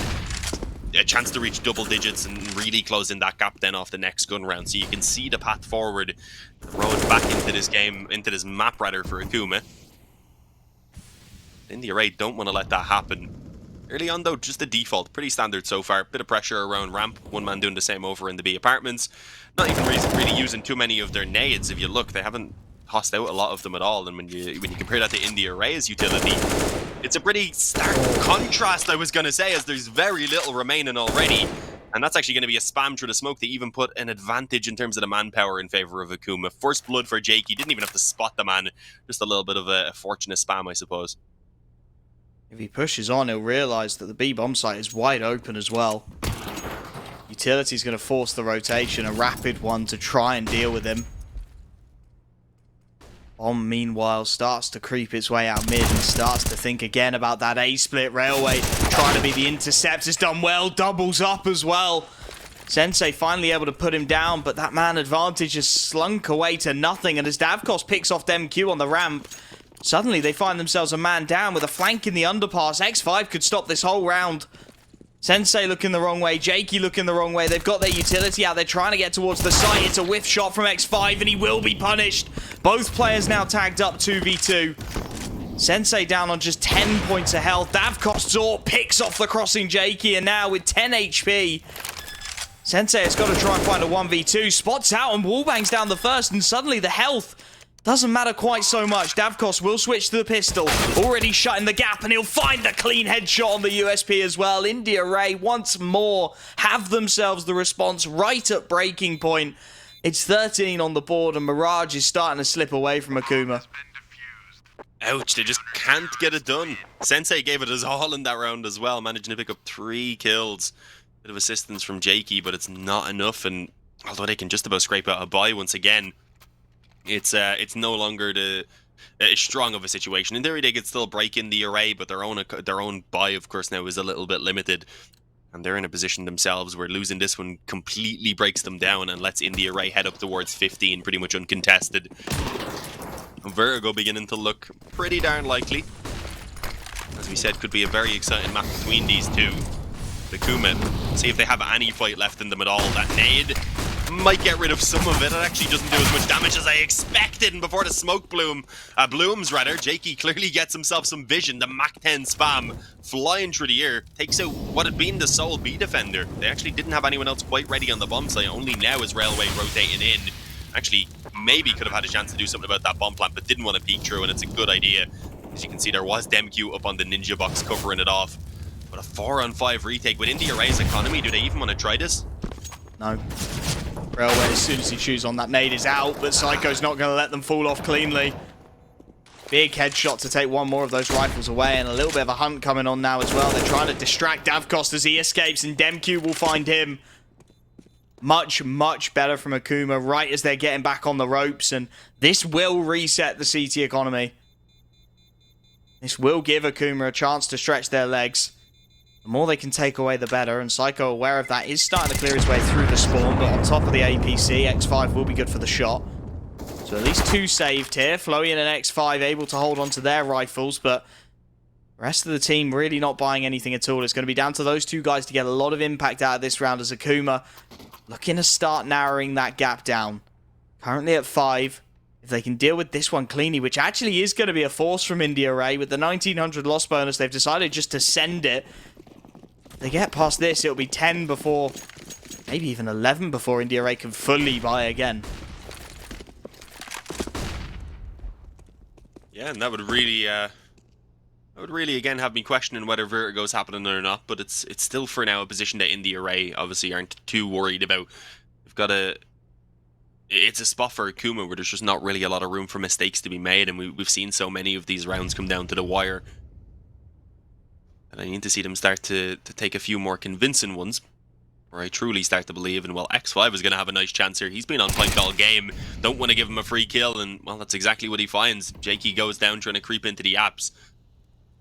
A chance to reach double digits and really close in that gap then off the next gun round. So you can see the path forward, the road back into this game, into this map rather, for Akuma. INDE don't want to let that happen. Early on though, just the default, pretty standard so far. Bit of pressure around ramp, one man doing the same over in the B apartments. Not even really using too many of their nades. If you look, they haven't tossed out a lot of them at all. And when you compare that to INDE's utility, it's a pretty stark contrast, I was going to say, as there's very little remaining already. And that's actually going to be a spam through the smoke to even put an advantage in terms of the manpower in favor of Akuma. First blood for Jakey, didn't even have to spot the man. Just a little bit of a fortunate spam, I suppose. If he pushes on, he'll realise that the B-bomb site is wide open as well. Utility's going to force the rotation, a rapid one to try and deal with him. Bomb, meanwhile, starts to creep its way out mid and starts to think again about that A-split. Railway trying to be the intercept, has done well, doubles up as well. Sensei finally able to put him down, but that man advantage has slunk away to nothing, and as Davkos picks off Demq on the ramp, suddenly they find themselves a man down with a flank in the underpass. X5 could stop this whole round. Sensei looking the wrong way, Jakey looking the wrong way. They've got their utility out, they're trying to get towards the site. It's a whiff shot from X5 and he will be punished. Both players now tagged up 2v2. Sensei down on just 10 points of health. Davkos Zort picks off the crossing Jakey, and now with 10 HP, Sensei has got to try and find a 1v2. Spots out and wallbangs down the first, and suddenly the health doesn't matter quite so much. Davkos will switch to the pistol, already shutting the gap, and he'll find the clean headshot on the USP as well. INDE once more have themselves the response right at breaking point. It's 13 on the board, and Mirage is starting to slip away from Akuma. Ouch, they just can't get it done. Sensei gave it his all in that round as well, managing to pick up 3 kills. Bit of assistance from Jakey, but it's not enough, and although they can just about scrape out a buy once again, it's no longer as strong of a situation. In theory, they could still break in the array, but their own buy, of course, now is a little bit limited. And they're in a position themselves where losing this one completely breaks them down and lets INDE head up towards 15, pretty much uncontested. Virgo beginning to look pretty darn likely. As we said, could be a very exciting map between these two. Akuma, see if they have any fight left in them at all. That nade might get rid of some of it. It actually doesn't do as much damage as I expected. And before the smoke blooms, Jakey clearly gets himself some vision. The Mach 10 spam flying through the air takes out what had been the sole B defender. They actually didn't have anyone else quite ready on the bomb site. Only now is Railway rotating in. Actually, maybe could have had a chance to do something about that bomb plant, but didn't want to peek through, and it's a good idea. As you can see, there was Demq up on the ninja box covering it off. But a 4-on-5 retake with INDE's economy, do they even want to try this? No. Railway, as soon as he chews on that nade, is out, but Psycho's not going to let them fall off cleanly. Big headshot to take one more of those rifles away, and a little bit of a hunt coming on now as well. They're trying to distract Davkos as he escapes, and Demq will find him. Much, much better from Akuma right as they're getting back on the ropes, and this will reset the CT economy. This will give Akuma a chance to stretch their legs. The more they can take away, the better, and Psycho, aware of that, is starting to clear his way through the spawn, but on top of the APC, X5 will be good for the shot. So at least 2 saved here. Florian and X5 able to hold on to their rifles, but the rest of the team really not buying anything at all. It's going to be down to those 2 guys to get a lot of impact out of this round as Akuma looking to start narrowing that gap down. Currently at 5. If they can deal with this one cleanly, which actually is going to be a force from IRAE, with the 1900 loss bonus, they've decided just to send it. If they get past this, it'll be 10 before, maybe even 11 before IRAE can fully buy again. Yeah, and that would really again have me questioning whether Vertigo's happening or not, but it's still for now a position that IRAE obviously aren't too worried about. They've got it's a spot for Akuma where there's just not really a lot of room for mistakes to be made, and we've seen so many of these rounds come down to the wire. And I need to see them start to take a few more convincing ones, where I truly start to believe, and well, X5 is going to have a nice chance here. He's been on point all game. Don't want to give him a free kill, and well, that's exactly what he finds. Jakey goes down trying to creep into the apps.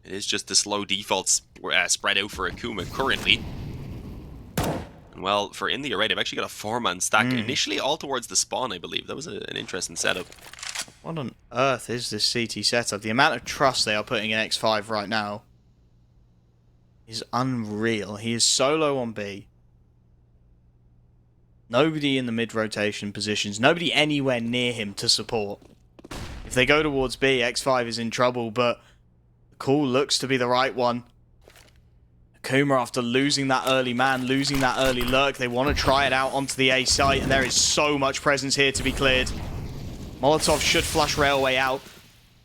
It is just the slow defaults spread out for Akuma currently. And well, for IRAE, they've actually got a 4-man stack, initially all towards the spawn, I believe. That was an interesting setup. What on earth is this CT setup? The amount of trust they are putting in X5 right now is unreal. He is solo on B. Nobody in the mid-rotation positions. Nobody anywhere near him to support. If they go towards B, X5 is in trouble, but the call looks to be the right one. Akuma, after losing that early man, losing that early lurk, they want to try it out onto the A site, and there is so much presence here to be cleared. Molotov should flush Railway out.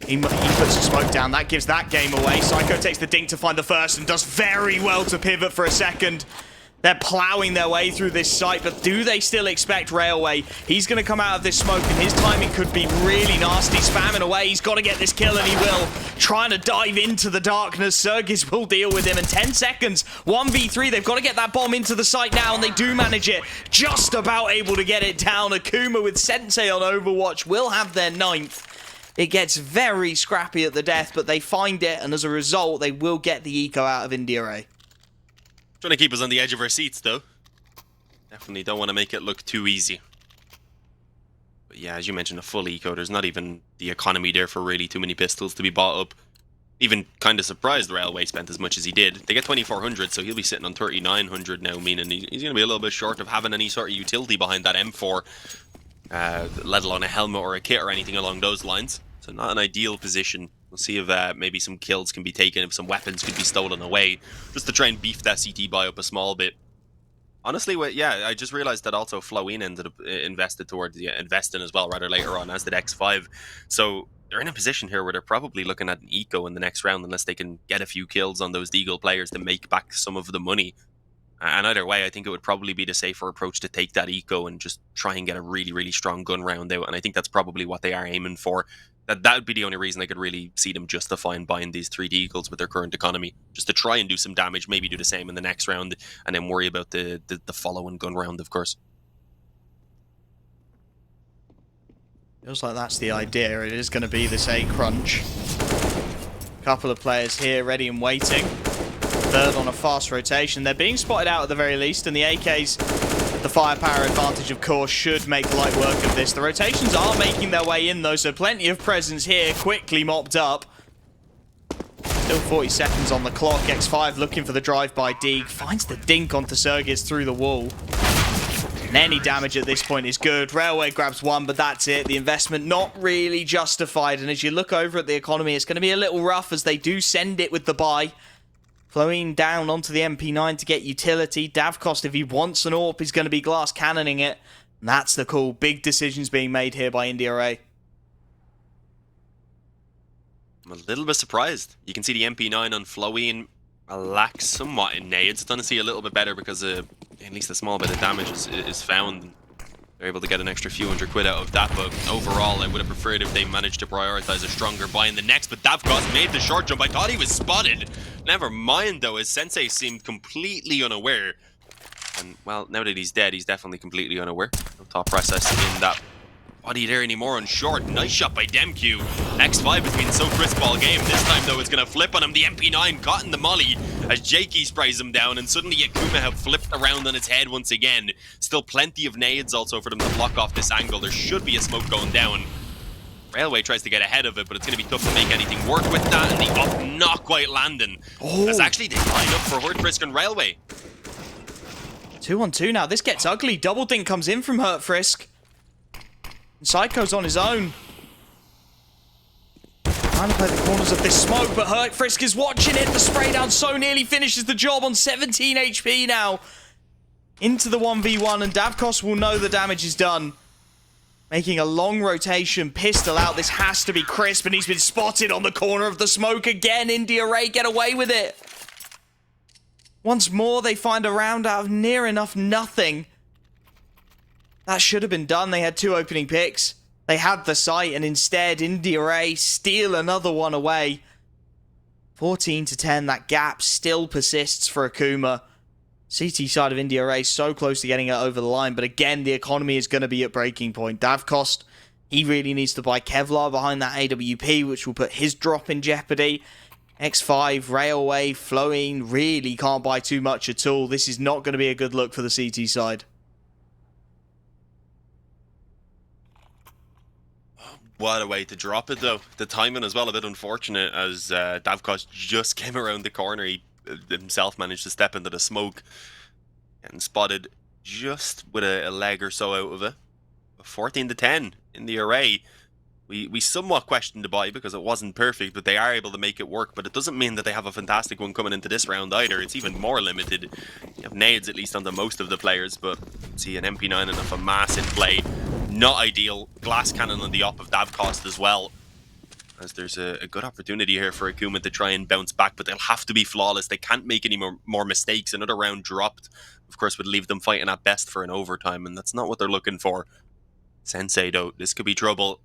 He puts a smoke down. That gives that game away. Psycho takes the dink to find the first and does very well to pivot for a second. They're plowing their way through this site, but do they still expect Railway? He's going to come out of this smoke, and his timing could be really nasty. Spamming away, he's got to get this kill, and he will. Trying to dive into the darkness. Sergis will deal with him in 10 seconds. 1v3, they've got to get that bomb into the site now, and they do manage it. Just about able to get it down. Akuma with Sensei on Overwatch will have their 9th. It gets very scrappy at the death, but they find it, and as a result, they will get the eco out of IRAE. Trying to keep us on the edge of our seats, though. Definitely don't want to make it look too easy. But yeah, as you mentioned, a full eco. There's not even the economy there for really too many pistols to be bought up. Even kind of surprised Railway spent as much as he did. They get 2400, so he'll be sitting on 3900 now, meaning he's going to be a little bit short of having any sort of utility behind that M4, let alone a helmet or a kit or anything along those lines. So not an ideal position. We'll see if maybe some kills can be taken, if some weapons could be stolen away, just to try and beef that CT buy up a small bit. Honestly, yeah, I just realized that also Floween ended up investing as well, rather later on, as did X5. So they're in a position here where they're probably looking at an eco in the next round, unless they can get a few kills on those Deagle players to make back some of the money. And either way, I think it would probably be the safer approach to take that eco and just try and get a really, really strong gun round out. And I think that's probably what they are aiming for. That would be the only reason I could really see them justifying buying these 3 Deagles with their current economy. Just to try and do some damage, maybe do the same in the next round, and then worry about the following gun round, of course. Feels like that's the idea. It is going to be this A crunch. Couple of players here ready and waiting. Third on a fast rotation. They're being spotted out at the very least, and the AKs... The firepower advantage, of course, should make light work of this. The rotations are making their way in, though, so plenty of presence here, quickly mopped up. Still 40 seconds on the clock. X5 looking for the drive-by dig. Finds the dink onto Sergis through the wall. And any damage at this point is good. Railway grabs 1, but that's it. The investment not really justified. And as you look over at the economy, it's going to be a little rough as they do send it with the buy. Flowing down onto the MP9 to get utility. Davkost, if he wants an AWP, is going to be glass cannoning it. And that's the call. Big decisions being made here by IRAE. I'm a little bit surprised. You can see the MP9 on Floween lacks somewhat in nades. It's going to see a little bit better because at least a small bit of damage is found. They're able to get an extra few £100 out of that, but overall I would have preferred if they managed to prioritize a stronger buy in the next. But Davkost made the short jump. I thought he was spotted. Never mind though, his sensei seemed completely unaware. And well, now that he's dead, he's definitely completely unaware. No thought process in that body there anymore on short. Nice shot by Demq. X5 has been so crisp all game. This time though, it's going to flip on him. The MP9 caught in the molly as Jakey sprays him down, and suddenly Akuma have flipped around on its head once again. Still plenty of nades also for them to block off this angle. There should be a smoke going down. Railway tries to get ahead of it, but it's going to be tough to make anything work with that, and the up not quite landing. As actually they line up for Hurtfrisk and Railway. 2-on-2 now. This gets ugly. Double dink comes in from Hurtfrisk. Psycho's on his own. Trying to play the corners of this smoke, but Frisk is watching it. The spray down so nearly finishes the job on 17 HP now. Into the 1v1, and Davkos will know the damage is done. Making a long rotation, pistol out. This has to be Crisp, and he's been spotted on the corner of the smoke again. IRAE get away with it. Once more, they find a round out of near enough nothing. That should have been done. They had 2 opening picks. They had the site, and instead, IRAE steal another one away. 14-10, that gap still persists for Akuma. CT side of IRAE so close to getting it over the line, but again, the economy is going to be at breaking point. Davkos, he really needs to buy Kevlar behind that AWP, which will put his drop in jeopardy. X5, Railway, Flowing, really can't buy too much at all. This is not going to be a good look for the CT side. What a way to drop it, though. The timing as well, a bit unfortunate, as Davkos just came around the corner. He himself managed to step into the smoke and spotted just with a leg or so out of it. 14-10 in the array. We somewhat questioned the buy because it wasn't perfect, but they are able to make it work. But it doesn't mean that they have a fantastic one coming into this round either. It's even more limited. You have nades at least on the most of the players, but see an MP9 and a FAMAS in play. Not ideal. Glass cannon on the op of Davkos as well. As there's a good opportunity here for Akuma to try and bounce back, but they'll have to be flawless. They can't make any more mistakes. Another round dropped, of course, would leave them fighting at best for an overtime, and that's not what they're looking for. Sensei, though, this could be trouble.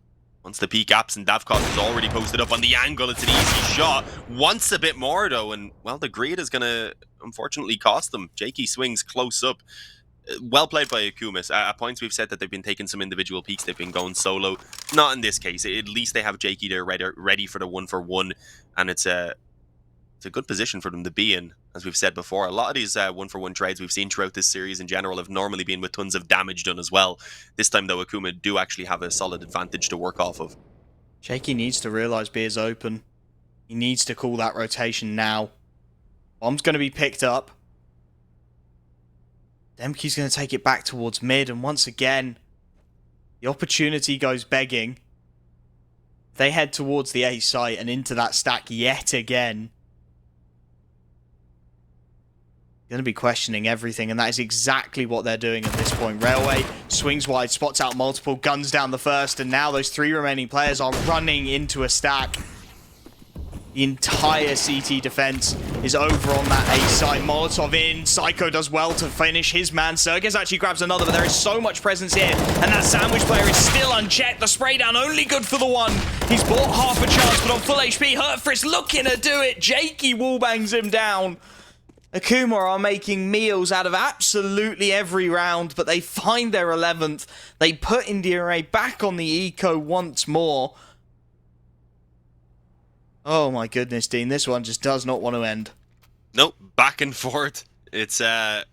Once the peak apps and Davkos is already posted up on the angle, it's an easy shot. Wants a bit more, though, and, well, the greed is going to, unfortunately, cost them. Jakey swings close up. Well played by Akuma. At points we've said that they've been taking some individual peaks, they've been going solo. Not in this case. At least they have Jakey there ready for the 1-for-1, and it's a good position for them to be in, as we've said before. A lot of these 1-for-1 trades we've seen throughout this series in general have normally been with tons of damage done as well. This time, though, Akuma do actually have a solid advantage to work off of. Jakey needs to realise B is open. He needs to call that rotation now. Bomb's going to be picked up. Demke's going to take it back towards mid, and once again, the opportunity goes begging. They head towards the A site and into that stack yet again. Going to be questioning everything, and that is exactly what they're doing at this point. Railway swings wide, spots out multiple, guns down the first, and now those 3 remaining players are running into a stack. The entire CT defense is over on that A site. Molotov in. Psycho does well to finish his man. Serges actually grabs another, but there is so much presence here. And that sandwich player is still unchecked. The spray down only good for the one. He's bought half a chance, but on full HP, Hurtfrist looking to do it. Jakey wallbangs him down. Akuma are making meals out of absolutely every round, but they find their 11th. They put IRAE back on the eco once more. Oh my goodness, Dean, this one just does not want to end. Nope, back and forth. It's a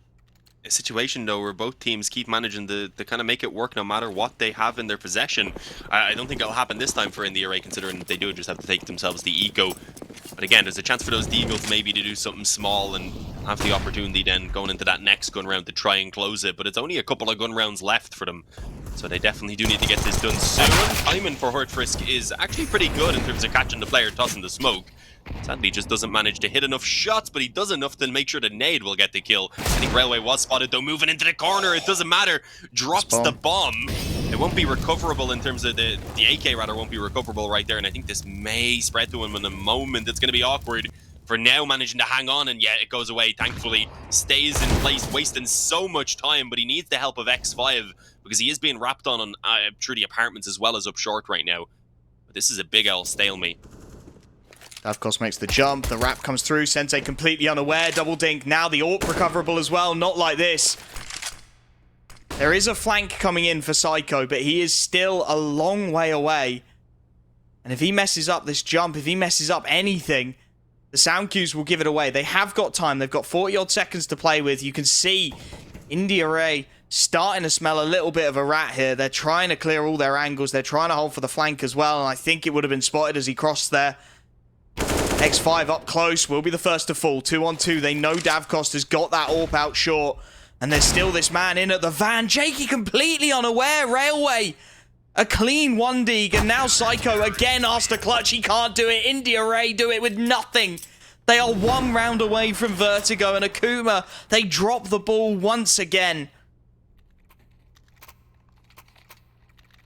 situation, though, where both teams keep managing to kind of make it work no matter what they have in their possession. I don't think it'll happen this time for IRAE, considering that they do just have to take themselves the eco. But again, there's a chance for those Deagles maybe to do something small and have the opportunity then going into that next gun round to try and close it. But it's only a couple of gun rounds left for them. So they definitely do need to get this done soon. Timing for Hurtfrist is actually pretty good in terms of catching the player tossing the smoke. Sadly, just doesn't manage to hit enough shots, but he does enough to make sure the nade will get the kill. I think Railway was spotted, though, moving into the corner. It doesn't matter. Drops the bomb. It won't be recoverable in terms of the AK, rather, won't be recoverable right there. And I think this may spread to him in a moment. It's going to be awkward. For now, managing to hang on, and yet it goes away, thankfully. Stays in place, wasting so much time, but he needs the help of X5, because he is being wrapped on through the apartments as well as up short right now. But this is a big L stalemate. Davkos makes the jump, the wrap comes through, Sensei completely unaware, double dink, now the AWP recoverable as well, not like this. There is a flank coming in for Psycho, but he is still a long way away. And if he messes up this jump, if he messes up anything, the sound cues will give it away. They have got time, they've got 40 odd seconds to play with. You can see IRAE starting to smell a little bit of a rat here. They're trying to clear all their angles, they're trying to hold for the flank as well, and I think it would have been spotted as he crossed there. X5 up close, will be the first to fall. 2-on-2, they know Davkos has got that AWP out short. And there's still this man in at the van. Jakey completely unaware. Railway A clean 1D, and now Psycho again asked to clutch. He can't do it. IRAE do it with nothing. They are one round away from Vertigo, and Akuma, they drop the ball once again.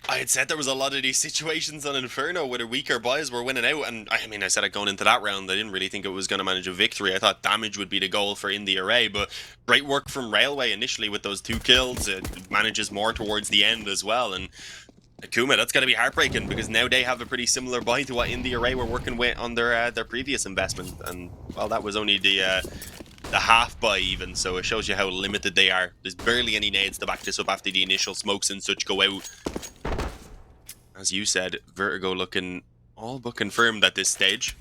I had said there was a lot of these situations on Inferno where the weaker boys were winning out, and I mean, I said it going into that round, I didn't really think it was going to manage a victory. I thought damage would be the goal for IRAE, but great work from Railway initially with those 2 kills. It manages more towards the end as well, and Akuma, that's got to be heartbreaking, because now they have a pretty similar buy to what IRAE were working with on their previous investment, and well, that was only the half buy even, so it shows you how limited they are. There's barely any nades to back this up after the initial smokes and such go out. As you said, Vertigo looking all but confirmed at this stage.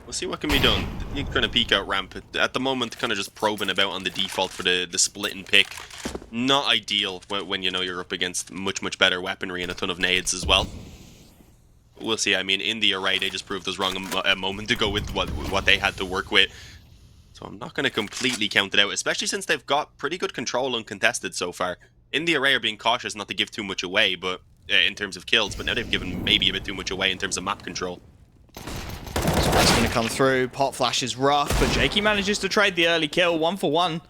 We'll see what can be done. You're trying to peek out ramp. At the moment, kind of just probing about on the default for the split and pick. Not ideal when you know you're up against much better weaponry and a ton of nades as well. We'll see. I mean, in the IRAE, they just proved us wrong a moment ago with what they had to work with. So I'm not going to completely count it out, especially since they've got pretty good control uncontested so far. In the IRAE are being cautious not to give too much away, but in terms of kills, but now they've given maybe a bit too much away in terms of map control. So that's going to come through. Pot flash is rough, but Jakey manages to trade the early kill, 1 for 1.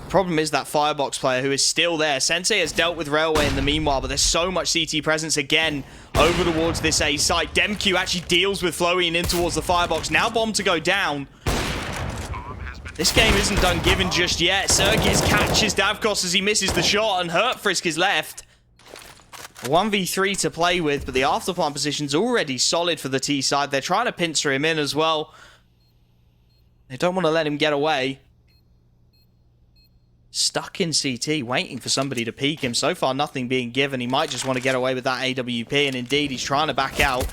Problem is that Firebox player who is still there. Sensei has dealt with Railway in the meanwhile, but there's so much CT presence again over towards this A site. Demq actually deals with Flowing in towards the Firebox. Now bomb to go down. This game isn't done given just yet. Sergis catches Davkos as he misses the shot, and Hurtfrisk is left. A 1v3 to play with, but the afterplant position's already solid for the T side. They're trying to pincer him in as well. They don't want to let him get away. Stuck in CT, waiting for somebody to peek him. So far, nothing being given. He might just want to get away with that AWP, and indeed, he's trying to back out.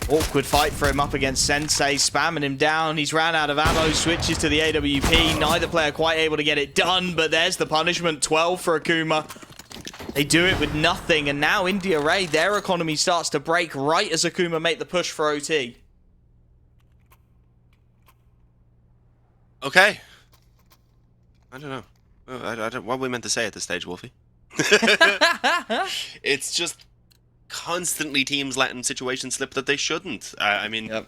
Awkward fight for him up against Sensei, spamming him down. He's ran out of ammo, switches to the AWP. Neither player quite able to get it done, but there's the punishment. 12 for Akuma. They do it with nothing, and now IRAE, their economy starts to break right as Akuma make the push for OT. Okay. I don't know. What are we meant to say at this stage, Wolfie? It's just constantly teams letting situations slip that they shouldn't. I mean, yep.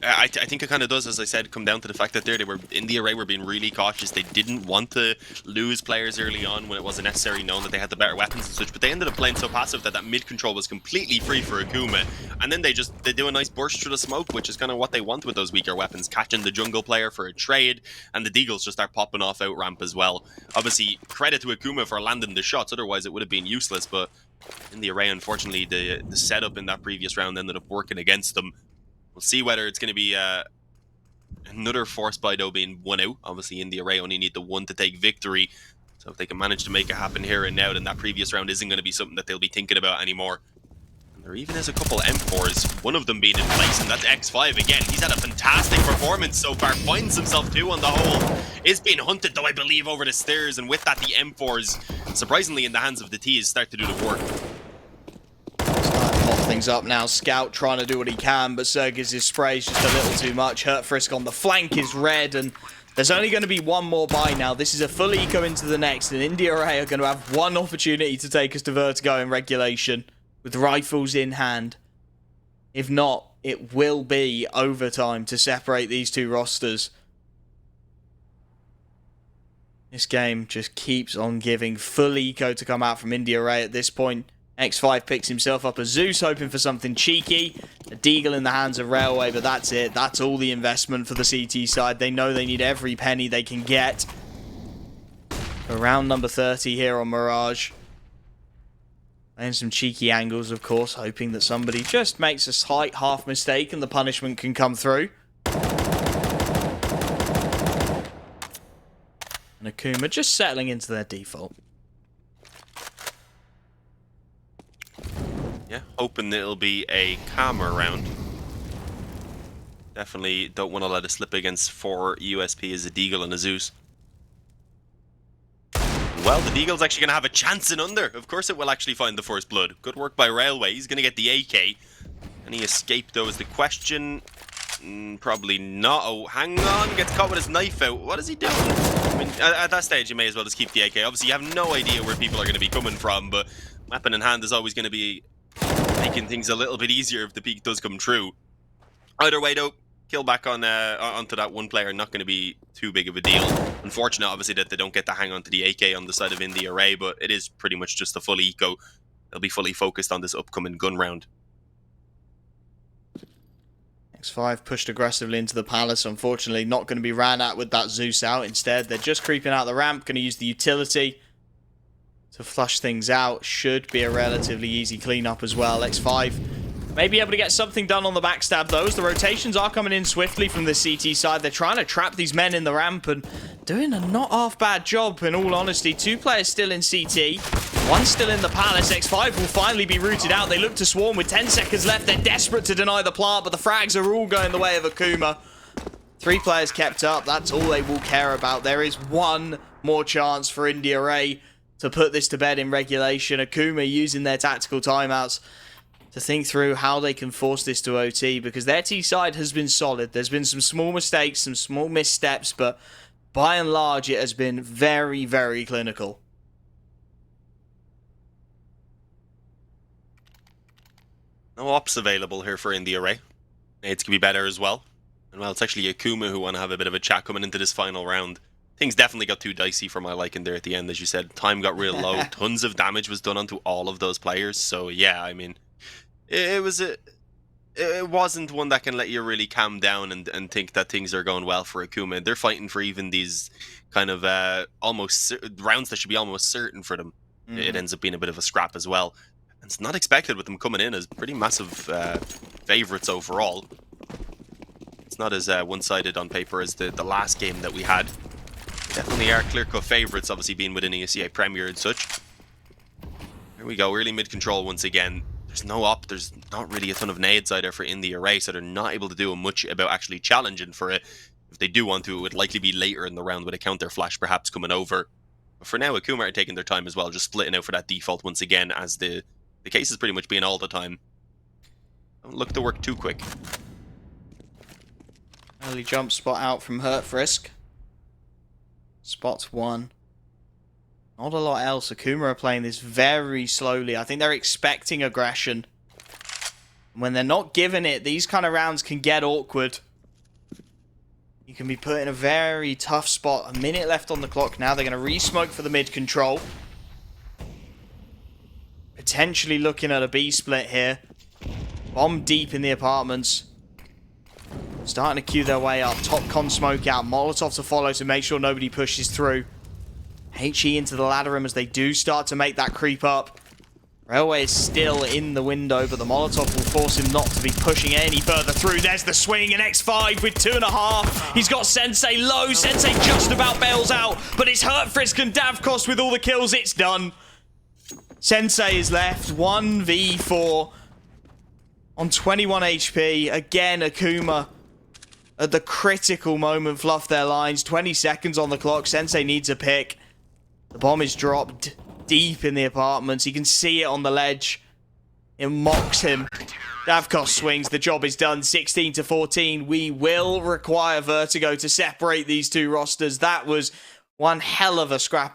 I think it kind of does, as I said, come down to the fact that they were in the IRAE were being really cautious. They didn't want to lose players early on when it wasn't necessarily known that they had the better weapons and such, but they ended up playing so passive that mid control was completely free for Akuma, and then they do a nice burst through the smoke, which is kind of what they want with those weaker weapons, catching the jungle player for a trade, and the Deagles just start popping off out ramp as well. Obviously, credit to Akuma for landing the shots, otherwise it would have been useless, but in the IRAE, unfortunately, the setup in that previous round ended up working against them. We'll see whether it's going to be another force buy, though, being 1 out. Obviously, in the IRAE only need the 1 to take victory. So if they can manage to make it happen here and now, then that previous round isn't going to be something that they'll be thinking about anymore. And there even is a couple M4s, one of them being in place, and that's X5 again. He's had a fantastic performance so far, finds himself 2 on the hole. Is being hunted, though, I believe, over the stairs, and with that, the M4s, surprisingly, in the hands of the T's, start to do the work. Lock things up now. Scout trying to do what he can, but Sergis' spray is just a little too much. Hurtfrisk on the flank is red, and there's only going to be one more buy now. This is a full eco into the next, and IRAE are going to have one opportunity to take us to Vertigo in regulation with rifles in hand. If not, it will be overtime to separate these two rosters. This game just keeps on giving. Full eco to come out from IRAE at this point. X5 picks himself up a Zeus, hoping for something cheeky. A Deagle in the hands of Railway, but that's it. That's all the investment for the CT side. They know they need every penny they can get. Around number 30 here on Mirage. And some cheeky angles, of course, hoping that somebody just makes a slight half mistake and the punishment can come through. And Akuma just settling into their default. Yeah, hoping that it'll be a calmer round. Definitely don't want to let it slip against 4 USP as a Deagle and a Zeus. Well, the Deagle's actually going to have a chance in under. Of course it will actually find the first blood. Good work by Railway. He's going to get the AK. And he escaped, though, is the question. Probably not. Oh, hang on. Gets caught with his knife out. What is he doing? I mean, at that stage, you may as well just keep the AK. Obviously, you have no idea where people are going to be coming from, but weapon in hand is always going to be making things a little bit easier if the peak does come true. Either way, though, kill back on onto that one player, not going to be too big of a deal. Unfortunate, obviously, that they don't get to hang on to the AK on the side of INDE IRAE, but it is pretty much just a full eco. They'll be fully focused on this upcoming gun round. X5 pushed aggressively into the palace. Unfortunately, not going to be ran at with that Zeus out. Instead, they're just creeping out the ramp. Going to use the utility to flush things out. Should be a relatively easy cleanup as well. X5 may be able to get something done on the backstab, though, as the rotations are coming in swiftly from the CT side. They're trying to trap these men in the ramp and doing a not half bad job, in all honesty. 2 players still in CT. 1 still in the palace. X5 will finally be rooted out. They look to swarm with 10 seconds left. They're desperate to deny the plant, but the frags are all going the way of Akuma. 3 players kept up. That's all they will care about. There is 1 more chance for INDE IRAE to put this to bed in regulation. Akuma using their tactical timeouts to think through how they can force this to OT, because their T side has been solid. There's been some small mistakes, some small missteps, but by and large it has been very, very clinical. No ops available here for INDE IRAE. Nades can be better as well. And well, it's actually Akuma who want to have a bit of a chat coming into this final round. Things definitely got too dicey for my liking there at the end, as you said. Time got real low. Tons of damage was done onto all of those players. So yeah, I mean, it wasn't one that can let you really calm down and think that things are going well for Akuma. They're fighting for even these kind of almost rounds that should be almost certain for them. It ends up being a bit of a scrap as well. And it's not expected with them coming in as pretty massive favourites overall. It's not as one-sided on paper as the last game that we had. Definitely are clear-cut favourites, obviously being within ESEA Premier and such. Here we go, early mid-control once again. There's no op, there's not really a ton of nades either for INDE IRAE, so they're not able to do much about actually challenging for it. If they do want to, it would likely be later in the round with a counter flash perhaps coming over. But for now, Akuma are taking their time as well, just splitting out for that default once again, as the case is pretty much being all the time. Don't look to work too quick. Early jump spot out from Hurt Frisk. Spot's 1. Not a lot else. Akuma are playing this very slowly. I think they're expecting aggression. And when they're not given it, these kind of rounds can get awkward. You can be put in a very tough spot. A minute left on the clock now. They're going to re-smoke for the mid-control. Potentially looking at a B split here. Bomb deep in the apartments. Starting to queue their way up. Top con smoke out. Molotov to follow to make sure nobody pushes through. HE into the ladder room as they do start to make that creep up. Railway is still in the window, but the Molotov will force him not to be pushing any further through. There's the swing, and X5 with 2.5. He's got Sensei low. Sensei just about bails out, but it's Hurt Frisk and Davkos with all the kills. It's done. Sensei is left 1v4 on 21 HP. Again, Akuma at the critical moment fluff their lines. 20 seconds on the clock. Sensei needs a pick. The bomb is dropped deep in the apartments. You can see it on the ledge. It mocks him. Davkos swings. The job is done. 16-14. We will require Vertigo to separate these two rosters. That was one hell of a scrap on.